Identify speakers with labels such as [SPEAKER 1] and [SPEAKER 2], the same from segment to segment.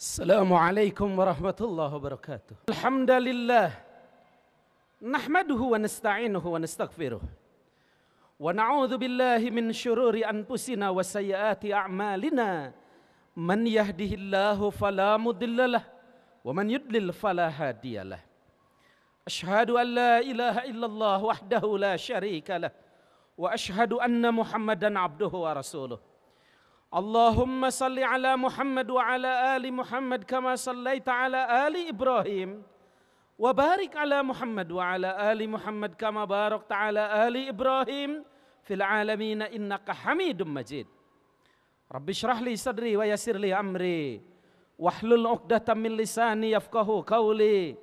[SPEAKER 1] Assalamualaikum warahmatullahi wabarakatuh. Alhamdulillah nahmaduhu wa nasta'inuhu wa nastaghfiruh wa na'udzu billahi min syururi anfusina wa sayyiati a'malina. Man yahdihillahu fala mudhillalah wa man yudlil fala hadiyalah. Asyhadu an la ilaha illallah wahdahu la syarikalah wa asyhadu anna Muhammadan abduhu wa rasuluh. Allahumma salli ala Muhammad wa ala ali Muhammad kama sallaita ala ali Ibrahim wa barik ala Muhammad wa ala ali Muhammad kama barakta ala ali Ibrahim fil alamin innaka Hamidum Majid. Rabbi shrah li sadri wa yassir li amri wahlul 'uqdatam min lisani yafqahu qawli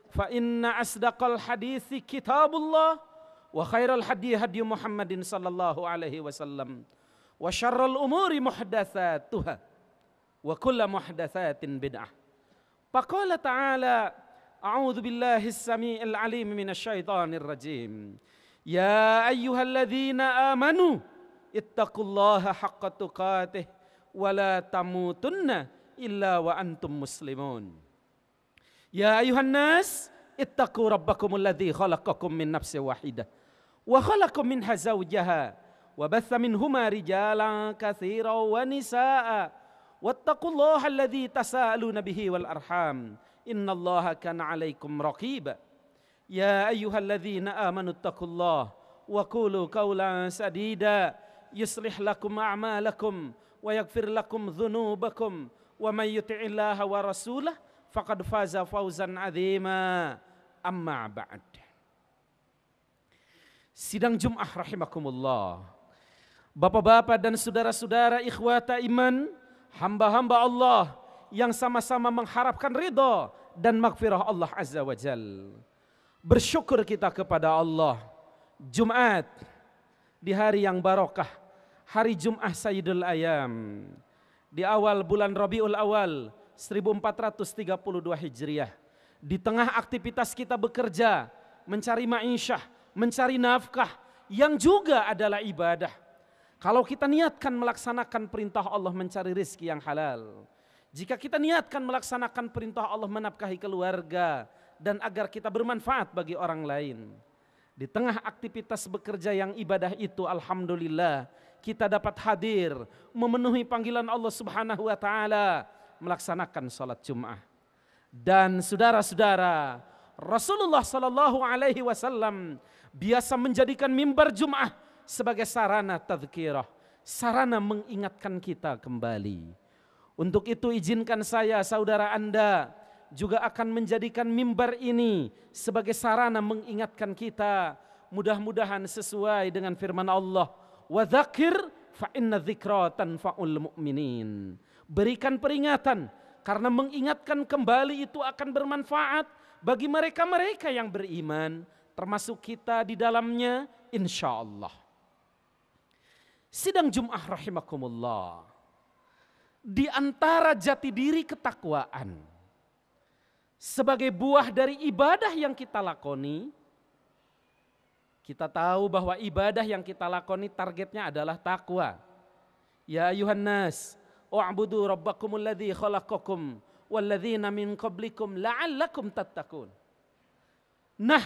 [SPEAKER 1] fa inna asdaqal hadithi kitabullah wa khairal hadi hadi Muhammadin sallallahu alaihi wasallam. Wa syarrul umuri muhdatsatuha wa kullu muhdatsatin bid'ah. Faqala ta'ala a'udzu billahi as-sami'il 'alim minasy syaithanir rajim. Ya ayyuhalladzina amanu ittaqullaha haqqa tuqatih wa la tamutunna illa wa antum muslimun. Ya ayyuhan nas ittaqu rabbakumul ladzi khalaqakum min nafsin wahidah wa khalaqakum minha zawjaha وبث منهما رجالا كثيرا ونساء واتقوا الله الذي تساءلون به والأرحام إن الله كان عليكم رقيبا يا أيها الذين آمنوا اتقوا الله وقولوا قولا سديدا يصلح لكم أعمالكم ويغفر لكم ذنوبكم ومن يطع الله ورسوله فقد فاز فوزا عظيما أما بعد. Sidang Jum'ah rahimakumullah. Bapak-bapak dan saudara-saudara ikhwata iman, hamba-hamba Allah yang sama-sama mengharapkan ridha dan maghfirah Allah Azza wa Jal. Bersyukur kita kepada Allah. Jumat di hari yang barokah, hari Jum'ah Sayyidul Ayam, di awal bulan Rabiul Awal 1432 Hijriah. Di tengah aktivitas kita bekerja, mencari ma'isyah, mencari nafkah yang juga adalah ibadah. Kalau kita niatkan melaksanakan perintah Allah mencari rezeki yang halal, jika kita niatkan melaksanakan perintah Allah menafkahi keluarga dan agar kita bermanfaat bagi orang lain, di tengah aktivitas bekerja yang ibadah itu, alhamdulillah kita dapat hadir memenuhi panggilan Allah Subhanahu wa taala melaksanakan salat Jumat. Dan saudara-saudara, Rasulullah sallallahu alaihi wasallam biasa menjadikan mimbar Jumat sebagai sarana tadzkirah, sarana mengingatkan kita kembali. Untuk itu izinkan saya, saudara Anda, juga akan menjadikan mimbar ini sebagai sarana mengingatkan kita. Mudah-mudahan sesuai dengan firman Allah, wa dzakir fa inna dzikra tanfa'ul mu'minin. Berikan peringatan, karena mengingatkan kembali itu akan bermanfaat bagi mereka-mereka yang beriman, termasuk kita di dalamnya insyaallah. Sidang Jum'ah rahimakumullah. Di antara jati diri ketakwaan sebagai buah dari ibadah yang kita lakoni, kita tahu bahwa ibadah yang kita lakoni targetnya adalah takwa. Ya ayuhan nas, u'budu rabbakumul ladzi khalaqakum walladzina min qablikum la'allakum tattaqun. Nah,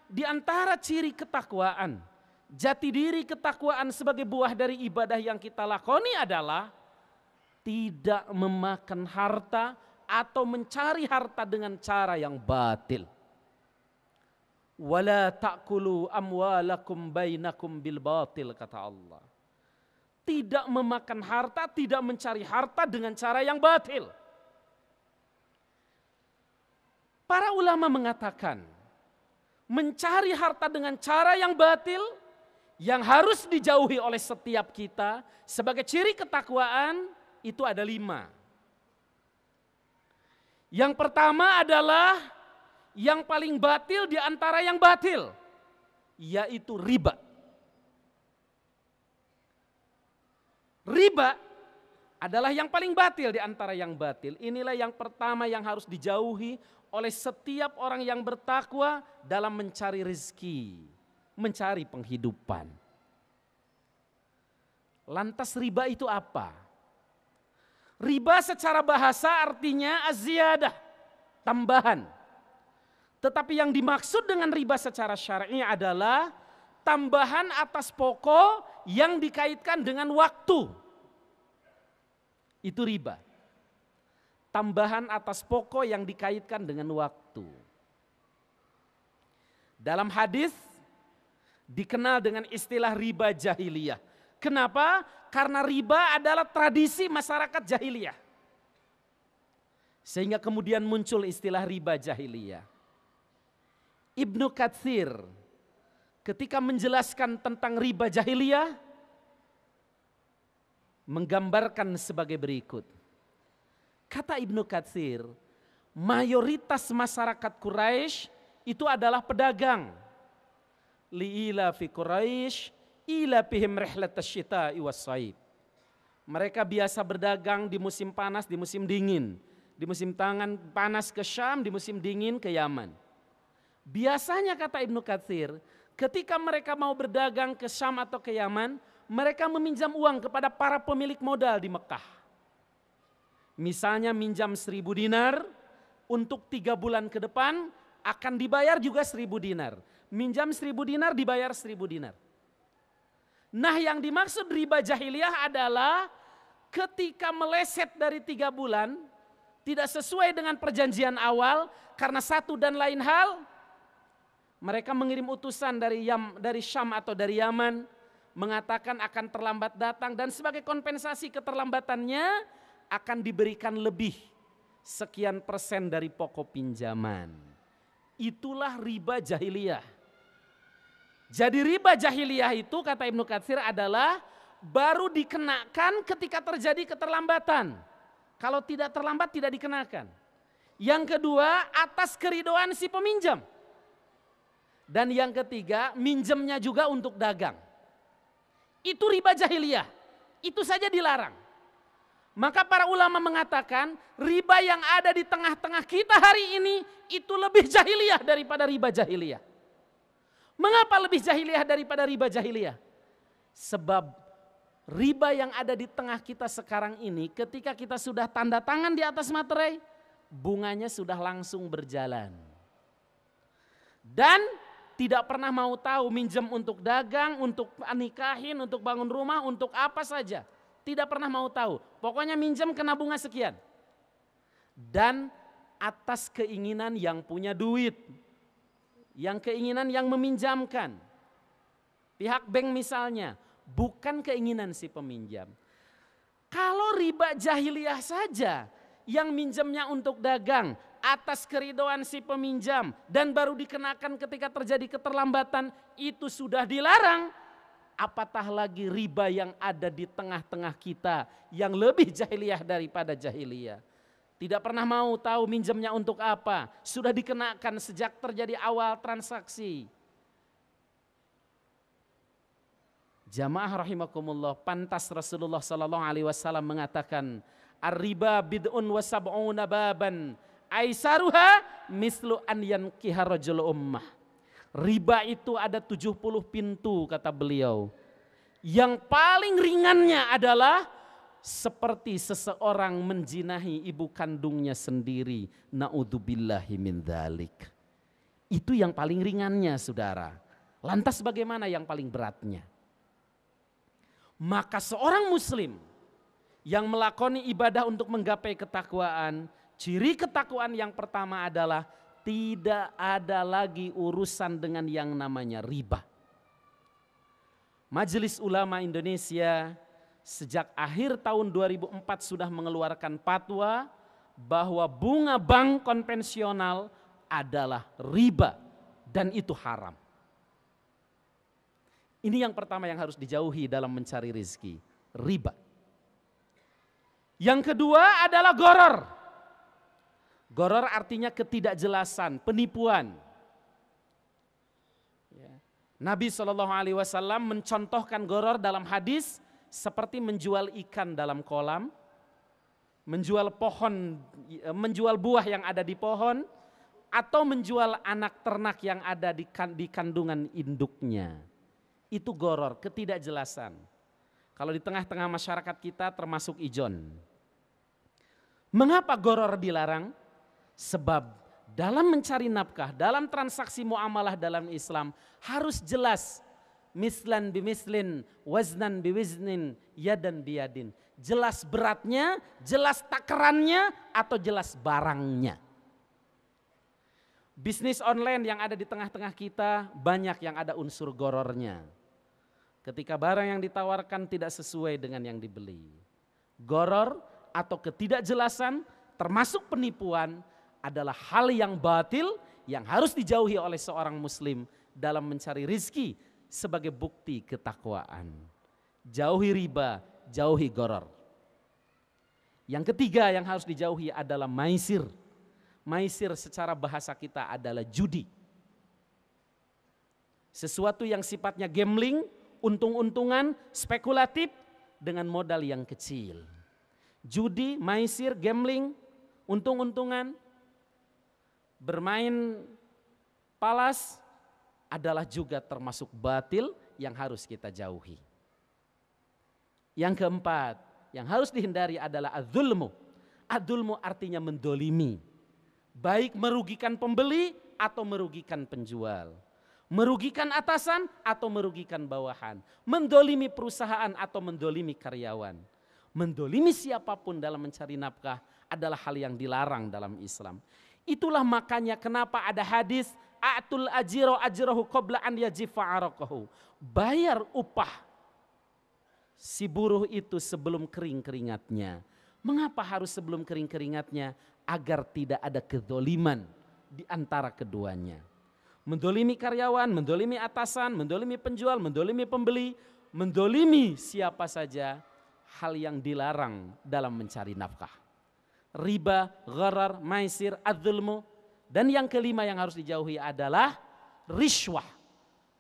[SPEAKER 1] di antara ciri ketakwaan, jati diri ketakwaan sebagai buah dari ibadah yang kita lakoni adalah tidak memakan harta atau mencari harta dengan cara yang batil. Wala ta'kulu amwalakum bainakum bil batil, kata Allah. Tidak memakan harta, tidak mencari harta dengan cara yang batil. Para ulama mengatakan, mencari harta dengan cara yang batil yang harus dijauhi oleh setiap kita sebagai ciri ketakwaan itu ada 5. Yang pertama adalah yang paling batil di antara yang batil, yaitu riba. Riba adalah yang paling batil di antara yang batil. Inilah yang pertama yang harus dijauhi oleh setiap orang yang bertakwa dalam mencari rezeki, mencari penghidupan. Lantas riba itu apa? Riba secara bahasa artinya az-ziyadah, tambahan. Tetapi yang dimaksud dengan riba secara syar'i adalah tambahan atas pokok yang dikaitkan dengan waktu. Itu riba. Tambahan atas pokok yang dikaitkan dengan waktu. Dalam hadis dikenal dengan istilah riba jahiliyah. Kenapa? Karena riba adalah tradisi masyarakat jahiliyah. Sehingga kemudian muncul istilah riba jahiliyah. Ibnu Katsir ketika menjelaskan tentang riba jahiliyah menggambarkan sebagai berikut. Kata Ibnu Katsir, mayoritas masyarakat Quraisy itu adalah pedagang. Li'ila fi Quraisy ila fihim rihlatasy syita'i was-shaib. Mereka biasa berdagang di musim panas, di musim dingin. Di musim tangan panas ke Syam, di musim dingin ke Yaman. Biasanya kata Ibnu Katsir, ketika mereka mau berdagang ke Syam atau ke Yaman, mereka meminjam uang kepada para pemilik modal di Mekah. Misalnya minjam 1.000 dinar, untuk 3 bulan ke depan akan dibayar juga 1.000 dinar. Minjam 1.000 dinar dibayar 1.000 dinar. Nah yang dimaksud riba jahiliyah adalah ketika meleset dari 3 bulan, tidak sesuai dengan perjanjian awal karena satu dan lain hal, mereka mengirim utusan dari Syam atau dari Yaman mengatakan akan terlambat datang dan sebagai kompensasi keterlambatannya akan diberikan lebih sekian persen dari pokok pinjaman. Itulah riba jahiliyah. Jadi riba jahiliyah itu kata Ibnu Katsir adalah baru dikenakan ketika terjadi keterlambatan. Kalau tidak terlambat tidak dikenakan. Yang kedua atas keridoan si peminjam. Dan yang ketiga minjemnya juga untuk dagang. Itu riba jahiliyah. Itu saja dilarang. Maka para ulama mengatakan riba yang ada di tengah-tengah kita hari ini itu lebih jahiliyah daripada riba jahiliyah. Mengapa lebih jahiliyah daripada riba jahiliyah? Sebab riba yang ada di tengah kita sekarang ini ketika kita sudah tanda tangan di atas materai, bunganya sudah langsung berjalan. Dan tidak pernah mau tahu minjem untuk dagang, untuk nikahin, untuk bangun rumah, untuk apa saja. Tidak pernah mau tahu. Pokoknya minjem kena bunga sekian. Dan atas keinginan yang punya duit. Yang keinginan yang meminjamkan. Pihak bank misalnya. Bukan keinginan si peminjam. Kalau riba jahiliyah saja yang minjemnya untuk dagang atas keridoan si peminjam dan baru dikenakan ketika terjadi keterlambatan itu sudah dilarang. Apatah lagi riba yang ada di tengah-tengah kita yang lebih jahiliyah daripada jahiliyah. Tidak pernah mau tahu minjemnya untuk apa. Sudah dikenakan sejak terjadi awal transaksi. Jamaah rahimakumullah, pantas Rasulullah sallallahu alaihi wasallam mengatakan ar-riba bid'un wa sab'una baban aisaruha mislu an yankiha rajul ummah. Riba itu ada 70 pintu kata beliau. Yang paling ringannya adalah seperti seseorang menjinahi ibu kandungnya sendiri. Na'udzubillahi min dzalik. Itu yang paling ringannya saudara. Lantas bagaimana yang paling beratnya? Maka seorang muslim yang melakoni ibadah untuk menggapai ketakwaan, ciri ketakwaan yang pertama adalah tidak ada lagi urusan dengan yang namanya riba. Majelis Ulama Indonesia sejak akhir tahun 2004 sudah mengeluarkan fatwa bahwa bunga bank konvensional adalah riba dan itu haram. Ini yang pertama yang harus dijauhi dalam mencari rezeki, riba. Yang kedua adalah goror. Goror artinya ketidakjelasan, penipuan. Nabi SAW mencontohkan goror dalam hadis seperti menjual ikan dalam kolam, menjual buah yang ada di pohon, atau menjual anak ternak yang ada di kandungan induknya. Itu goror, ketidakjelasan. Kalau di tengah-tengah masyarakat kita termasuk ijon. Mengapa goror dilarang? Sebab dalam mencari nafkah, dalam transaksi muamalah dalam Islam harus jelas. Mislan bimislin, waznan biwiznin, yadan biyadin. Jelas beratnya, jelas takarannya, atau jelas barangnya. Bisnis online yang ada di tengah-tengah kita banyak yang ada unsur gorornya. Ketika barang yang ditawarkan tidak sesuai dengan yang dibeli. Goror atau ketidakjelasan termasuk penipuan adalah hal yang batil yang harus dijauhi oleh seorang muslim dalam mencari rizki sebagai bukti ketakwaan. Jauhi riba, jauhi goror. Yang ketiga yang harus dijauhi adalah maisir. Maisir secara bahasa kita adalah judi. Sesuatu yang sifatnya gambling, untung-untungan, spekulatif dengan modal yang kecil. Judi, maisir, gambling, untung-untungan, bermain palas adalah juga termasuk batil yang harus kita jauhi. Yang keempat, yang harus dihindari adalah adzulmu. Adzulmu artinya mendolimi. Baik merugikan pembeli atau merugikan penjual. Merugikan atasan atau merugikan bawahan. Mendolimi perusahaan atau mendolimi karyawan. Mendolimi siapapun dalam mencari nafkah adalah hal yang dilarang dalam Islam. Itulah makanya kenapa ada hadis atul ajiro ajrohu qabla an yajifa araqahu. Bayar upah si buruh itu sebelum kering keringatnya. Mengapa harus sebelum kering keringatnya? Agar tidak ada kezoliman di antara keduanya. Mendolimi karyawan, mendolimi atasan, mendolimi penjual, mendolimi pembeli, mendolimi siapa saja, hal yang dilarang dalam mencari nafkah. Riba, gharar, maisir, adzulmu. Dan yang kelima yang harus dijauhi adalah rishwah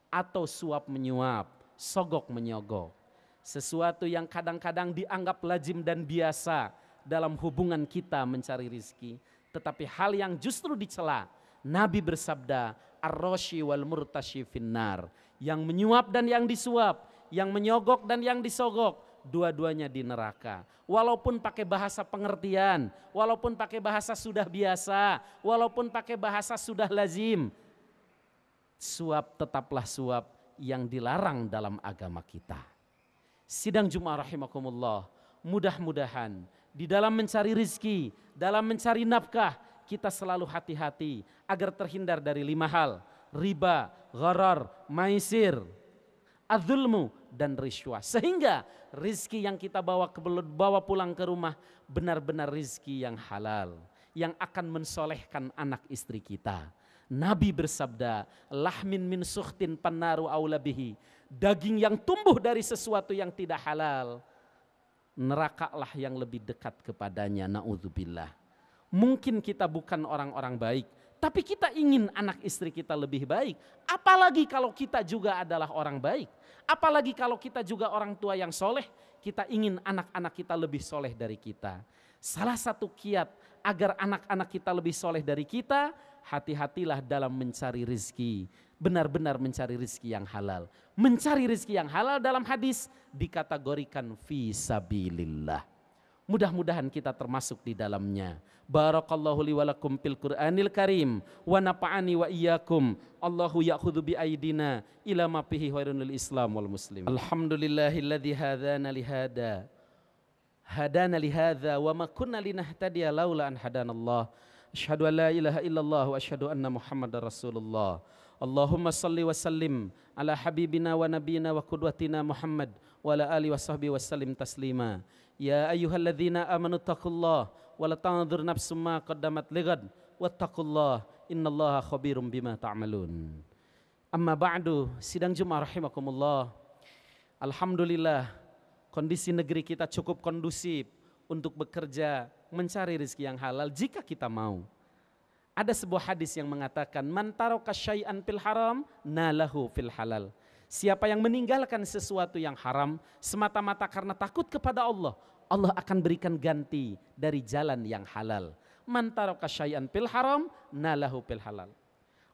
[SPEAKER 1] atau suap menyuap, sogok menyogok. Sesuatu yang kadang-kadang dianggap lazim dan biasa dalam hubungan kita mencari rizki. Tetapi hal yang justru dicela. Nabi bersabda, ar-rashi wal murtashi finnar. Yang menyuap dan yang disuap, yang menyogok dan yang disogok, dua-duanya di neraka. Walaupun pakai bahasa pengertian, walaupun pakai bahasa sudah biasa, walaupun pakai bahasa sudah lazim, suap tetaplah suap yang dilarang dalam agama kita. Sidang Jumat rahimakumullah, mudah-mudahan di dalam mencari rizki, dalam mencari nafkah, kita selalu hati-hati agar terhindar dari 5 hal. Riba, gharar, maisir, adzulmu, dan rishwah. Sehingga rizki yang kita bawa pulang ke rumah benar-benar rizki yang halal. Yang akan mensolehkan anak istri kita. Nabi bersabda, lahmin min sukhtin pannaru aula bihi. Daging yang tumbuh dari sesuatu yang tidak halal, nerakalah yang lebih dekat kepadanya, na'udzubillah. Mungkin kita bukan orang-orang baik, tapi kita ingin anak istri kita lebih baik. Apalagi kalau kita juga adalah orang baik. Apalagi kalau kita juga orang tua yang soleh, kita ingin anak-anak kita lebih soleh dari kita. Salah satu kiat agar anak-anak kita lebih soleh dari kita, hati-hatilah dalam mencari rizki. Benar-benar mencari rizki yang halal. Mencari rizki yang halal dalam hadis dikategorikan fi sabilillah. Mudah-mudahan kita termasuk di dalamnya. Barakallahu li wa lakum fil Qur'anil Karim wa nafa'ani wa iyyakum. Allahu ya'khudhu bi aidina ila ma fihi khairun lil Islam wal muslim. Alhamdulillahilladzi hadana li hadza wa ma kunna linahtadiya laula an hadanallah. Asyhadu an la ilaha illallah wa asyhadu anna Muhammadar Rasulullah. Allahumma salli wa sallim ala habibina wa nabiyina wa qudwatina Muhammad wa ala alihi wa sahbihi wa sallim taslima. Ya ayyuhalladzina amanu taqullah wa la tanzur nafsum ma qaddamat ligad wattaqullah innallaha khabirum bima ta'malun. Amma ba'du, sidang Jumat rahimakumullah. Alhamdulillah kondisi negeri kita cukup kondusif untuk bekerja mencari rezeki yang halal jika kita mau. Ada sebuah hadis yang mengatakan man taraka syai'an fil haram nalahu fil halal. Siapa yang meninggalkan sesuatu yang haram semata-mata karena takut kepada Allah, Allah akan berikan ganti dari jalan yang halal. Man taraka syai'an fil haram nalahu fil halal.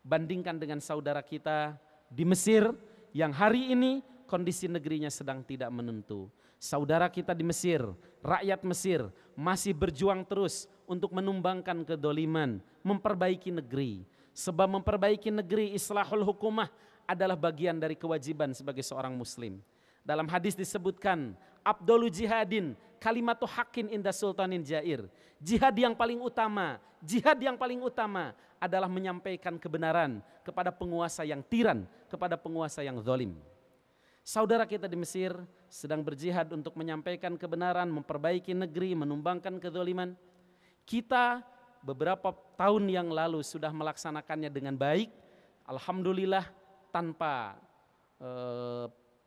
[SPEAKER 1] Bandingkan dengan saudara kita di Mesir yang hari ini kondisi negerinya sedang tidak menentu. Saudara kita di Mesir, rakyat Mesir masih berjuang terus untuk menumbangkan kedoliman, memperbaiki negeri. Sebab memperbaiki negeri, islahul hukumah adalah bagian dari kewajiban sebagai seorang muslim. Dalam hadis disebutkan, Abdullu jihadin kalimatu haqqin inda sultanin jair. Jihad yang paling utama adalah menyampaikan kebenaran kepada penguasa yang tiran, kepada penguasa yang zalim. Saudara kita di Mesir sedang berjihad untuk menyampaikan kebenaran, memperbaiki negeri, menumbangkan kezaliman. Kita beberapa tahun yang lalu sudah melaksanakannya dengan baik, alhamdulillah, tanpa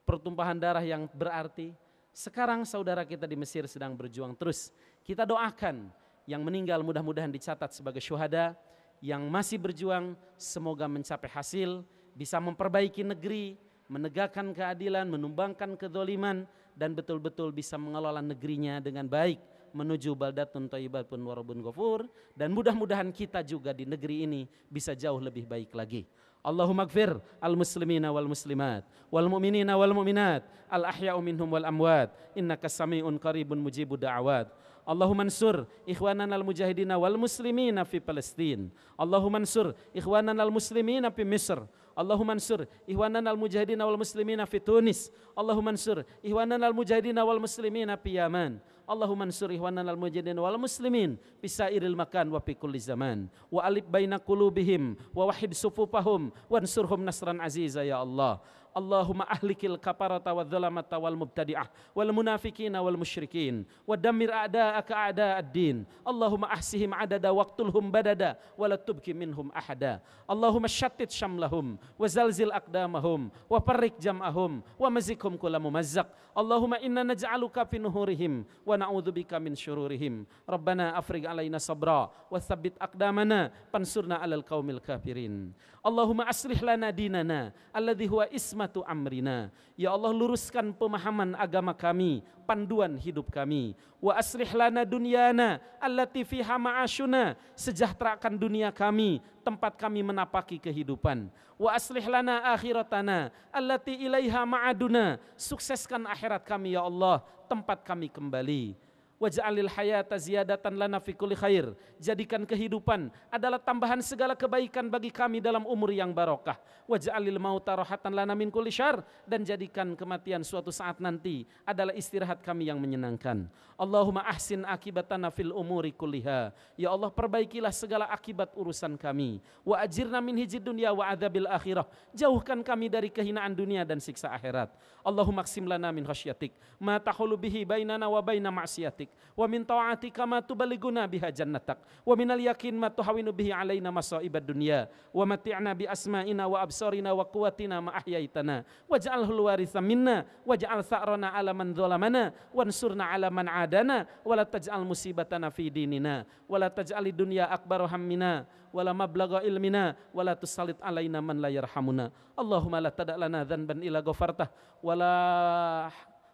[SPEAKER 1] pertumpahan darah yang berarti. Sekarang saudara kita di Mesir sedang berjuang terus. Kita doakan yang meninggal mudah-mudahan dicatat sebagai syuhada, yang masih berjuang semoga mencapai hasil, bisa memperbaiki negeri, menegakkan keadilan, menumbangkan kezaliman, dan betul-betul bisa mengelola negerinya dengan baik menuju baldatun thayyibatun wa rabbun ghafur, dan mudah-mudahan kita juga di negeri ini bisa jauh lebih baik lagi. Allahumma gfir al-muslimina wal muslimat wal mu'minina wal mu'minat al ahya'u minhum wal amwat innaka sami'un qaribun mujibud da'awat. Allahumma ansur ikhwanana al-mujahidina wal muslimina fi Palestin. Allahumma ansur ikhwanana al-muslimina fi Misr. Allahumma ansur ikhwanana al-mujahidina wal muslimina fi Tunis. Allahumma ansur ikhwanana al-mujahidina wal muslimina fi Yaman. Allahumma ansur ikhwanana al-mujahidina wal muslimin fi sairil makan wa fi kulli zaman. Wa alif baina qulubihim wa wahid sufufahum wansurhum nasran aziza ya Allah. Allahumma ahlikil kafarata wa dhalamata wal mubtadi'ah wal munafiqina wal musyrikin wa dammir a'da'aka a'da'ad-din. Allahumma ahsihim adada waqtulhum badada wa la tubki minhum ahada. Allahumma shattit syamlahum wa zalzil aqdamahum wa farrik jam'ahum wa mazikhum kulla mumazzaq. Allahumma inna naj'aluka fi nuhurihim wa na'udzubika min syururihim. Rabbana afrigh alaina sabra wa tsabbit aqdamana pansurna 'alal qaumil kafirin. Allahumma aslih lana dinana alladzi huwa ismatu amrina. Ya Allah, luruskan pemahaman agama kami, panduan hidup kami. Wa aslih lana dunyana allati fiha ma'asyuna. Sejahterakan dunia kami, tempat kami menapaki kehidupan. Wa aslih lana akhiratana allati ilaiha ma'aduna. Sukseskan akhirat kami ya Allah, tempat kami kembali. Waj'alil hayata ziyadatan lana fi kulli khair. Jadikan kehidupan adalah tambahan segala kebaikan bagi kami dalam umur yang barokah. Waj'alil mauta rahatan lana min kulli syarr. Dan jadikan kematian suatu saat nanti adalah istirahat kami yang menyenangkan. Allahumma ahsin akibatana fil umuri kulliha. Ya Allah, perbaikilah segala akibat urusan kami. Wa ajirna min hijid dunya wa adzabil akhirah. Jauhkan kami dari kehinaan dunia dan siksa akhirat. Allahumma qsim lana min khasyatik ma tahulu bihi bainana wa baina ma'siyatik. Wa min ta'atika ma tuballighuna biha jannatak wa minal yaqin ma tuhawinu bihi alaina masaibad dunya wa mati'na bi asma'ina wa absarina wa quwwatina ma ahyaitana waj'alhu waritha minna waj'al tha'rana 'ala man zalamana wansurna 'ala man 'adana wa la taj'al musibatana fi dinina wa la taj'alid dunya akbar hammina wa la mablagha ilmina wa la tusallit 'alaina man la yarhamuna. Allahumma la tada' lana dhanban illa ghafartah wa la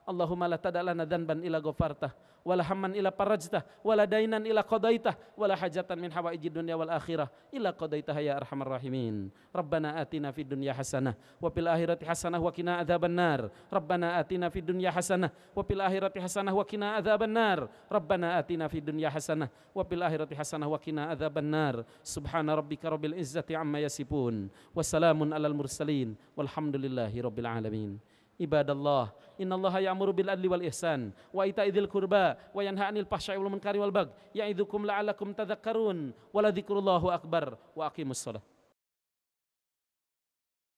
[SPEAKER 1] Allahumma la tada' lana dhanban illa ghafartah wala hamman illa farajtah wala dainan illa qadaitah wala hajatan min hawaijid dunya wal akhirah illa qadaitaha ya arhamar rahimin. Rabbana atina fid dunya hasanah wa fil akhirati hasanah wa qina adzabannar. Rabbana atina fid dunya hasanah wa fil akhirati hasanah wa qina adzabannar. Rabbana atina fid dunya hasanah wa fil akhirati hasanah wa qina adzabannar. Subhana rabbika rabbil izzati amma yasifun wa salamun alal mursalin walhamdulillahi rabbil alamin. Ibadallah, innallaha ya'muru bil adli wal ihsan wa ita'i dzil qurba wa yanha 'anil fahsya'i wal munkari wal bagyi ya'idukum la'allakum tadhakkarun wa la dzikrullahi akbar wa aqimus shalah.